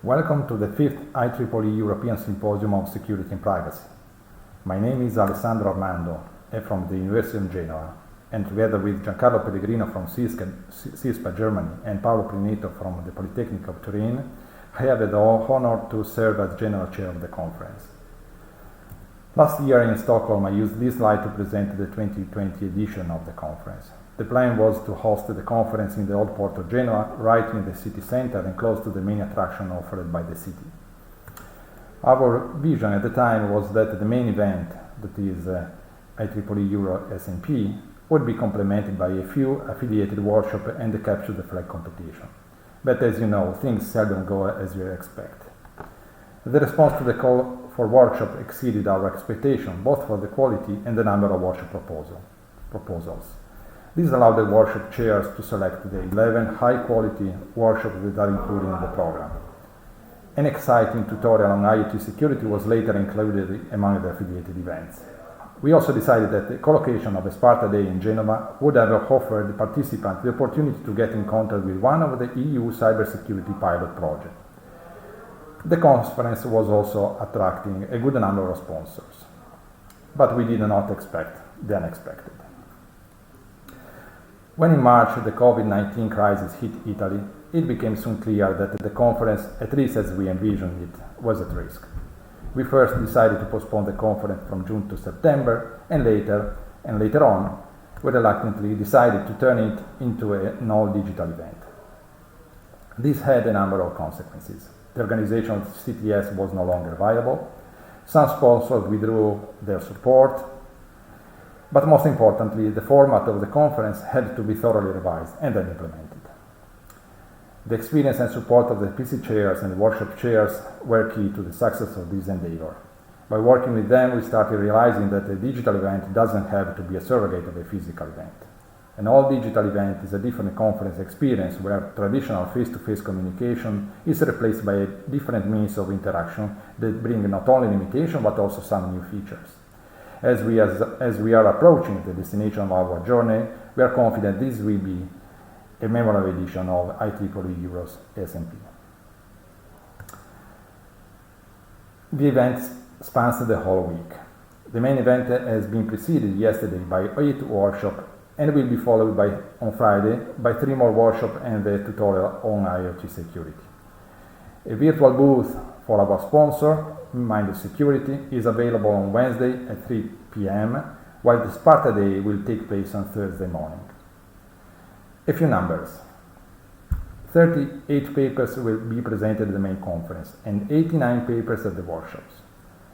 Welcome to the 5th IEEE European Symposium on Security and Privacy. My name is Alessandro Armando, I'm from the University of Genova, and together with Giancarlo Pellegrino from CISPA, Germany, and Paolo Prineto from the Polytechnic of Turin, I have the honor to serve as General Chair of the conference. Last year in Stockholm, I used this slide to present the 2020 edition of the conference. The plan was to host the conference in the Old Port of Genova, right in the city center and close to the main attraction offered by the city. Our vision at the time was that the main event, that is IEEE Euro SMP, would be complemented by a few affiliated workshops and the Capture the Flag competition. But as you know, things seldom go as you expect. The response to the call for workshop exceeded our expectation, both for the quality and the number of workshop proposals. This allowed the workshop chairs to select the 11 high-quality workshops that are included in the program. An exciting tutorial on IoT security was later included among the affiliated events. We also decided that the collocation of a Sparta Day in Genova would have offered the participants the opportunity to get in contact with one of the EU cybersecurity pilot projects. The conference was also attracting a good number of sponsors, but we did not expect the unexpected. When in March the COVID-19 crisis hit Italy, it became soon clear that the conference, at least as we envisioned it, was at risk. We first decided to postpone the conference from June to September, and later on, we reluctantly decided to turn it into an all-digital event. This had a number of consequences. The organization of CTS was no longer viable, some sponsors withdrew their support, but most importantly, the format of the conference had to be thoroughly revised and then implemented. The experience and support of the PC chairs and workshop chairs were key to the success of this endeavor. By working with them, we started realizing that a digital event doesn't have to be a surrogate of a physical event. An all-digital event is a different conference experience where traditional face-to-face communication is replaced by a different means of interaction that bring not only limitations but also some new features. As we are approaching the destination of our journey, we are confident this will be a memorable edition of IEEE Euros SMP. The event spans the whole week. The main event has been preceded yesterday by 8 workshops and will be followed on Friday by 3 more workshops and the tutorial on IoT security. A virtual booth for our sponsor, Mind Security, is available on Wednesday at 3 p.m., while the Sparta Day will take place on Thursday morning. A few numbers. 38 papers will be presented at the main conference and 89 papers at the workshops.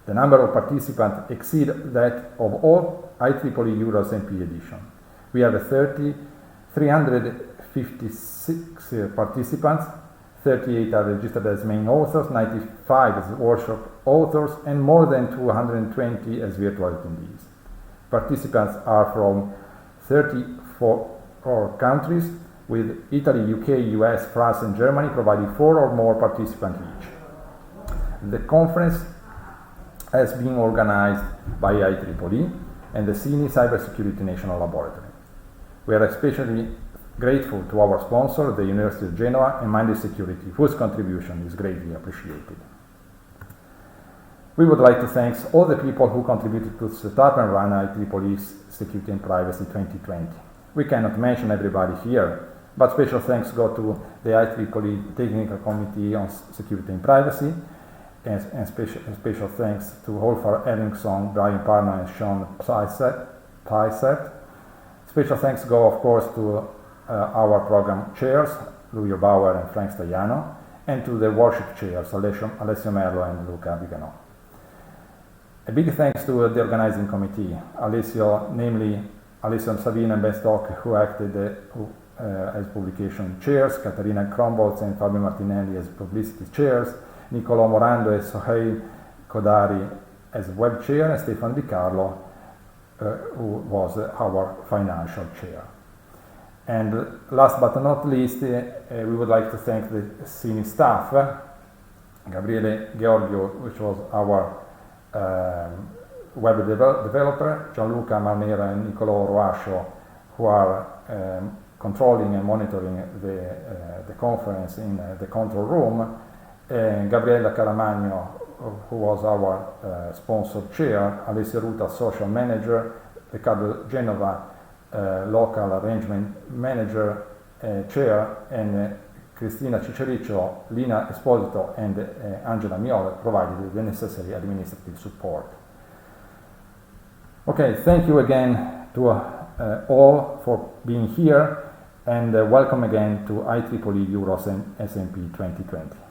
The number of participants exceeds that of all IEEE Euros MP edition. We have 356 participants, 38 are registered as main authors, 95 as workshop authors, and more than 220 as virtual attendees. Participants are from 34 countries, with Italy, UK, US, France, and Germany providing 4 or more participants each. The conference has been organized by IEEE and the CINI Cybersecurity National Laboratory. We are especially grateful to our sponsor, the University of Genova and Mind Security, whose contribution is greatly appreciated. We would like to thank all the people who contributed to set up and run IEEE Security and Privacy 2020. We cannot mention everybody here, but special thanks go to the IEEE Technical Committee on Security and Privacy, and special thanks to Wolfar Erlingsson, Brian Parna, and Sean Pysert. Special thanks go, of course, to our program chairs, Lucio Bauer and Frank Stagliano, and to the workshop chairs, Alessio Merlo and Luca Vigano. A big thanks to the organizing committee, Alessio Savino and Ben Stock, who acted as publication chairs, Caterina Krombolz and Fabio Martinelli as publicity chairs, Nicolò Morando and Sohail Kodari as web chair, and Stefano Di Carlo, who was our financial chair. And last but not least, we would like to thank the CINI staff, Gabriele Giorgio, which was our web developer, Gianluca Marnera and Nicolò Roascio, who are controlling and monitoring the conference in the control room, Gabriella Caramagno, who was our sponsor chair, Alessia Ruta, social manager, Riccardo Genova, local arrangement manager, chair, and Cristina Cicericcio, Lina Esposito, and Angela Miola provided the necessary administrative support. Okay, thank you again to all for being here, and welcome again to IEEE Euros and SMP 2020.